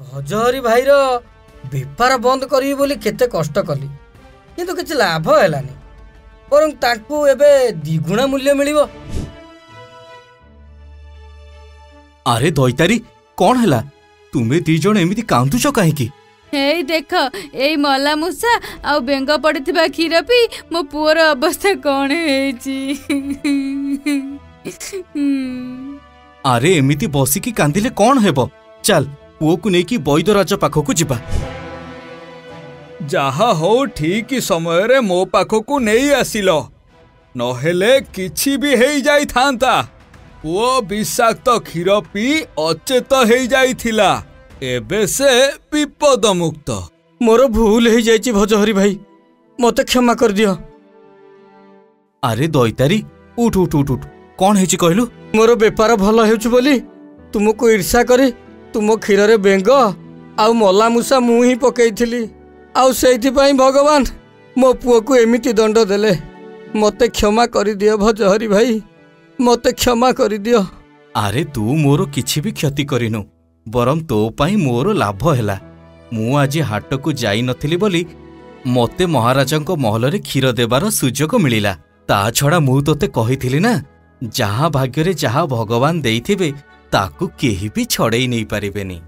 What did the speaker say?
भजहरी भाईर बेपार बंद करी बोली केते कष्ट कली किंतु किछि लाभ हेलानी बरं तांकु एबे द्विगुण मूल्य मिलिबो। अरे दैतारी कौन हैला तुमे दी जण एमिति कांदुछ काहेकि? हे देख एई मला मूसा आ बेंग पड़िथिबा खीर पी मो पुअर अवस्था कौन हेची। अरे एमिति बसिकी कांदिले कौन हेबो चल पुओ को नेकी वैद्यराज पाखकु जिबा। जहा हो ठीक समय रे मो पाखकु नहीं आसिल नहेले किछि भी हेई जाई थांता। पुओ विषाक्त क्षीर पी अचेत हेई जाइथिला एबे से विपद मुक्त। मोर भूल हो जाइछि भजहरी भाई मते क्षमा कर दियो। अरे दैतारी उठ उठ उठ उठ कौन हेछि कहलु? मोर बेपार भल हेउछु बोली तुमको ईर्षा करी तुम क्षीर रे बेंग आउ मला मूसा मु ही पकेइथिली आउ सेइथि पई भगवान मो पुओ को एमिति दंड देले। मते क्षमा कर दियो भजहरी भाई मते क्षमा कर दियो। अरे तू मोर किछि भी क्षति करिनु बरम तो पाई मोर लाभ हैला। मु आज हाट को जाई नथिली बोली मते महाराजंको महल रे क्षीर देबार सुजोग मिलिला। ता छड़ा मु तोते कहिथिली ना जहाँ भाग्य रे जहाँ भगवान देइथिबे ताकू केही भी छड़ेई नहीं पारिबेनी।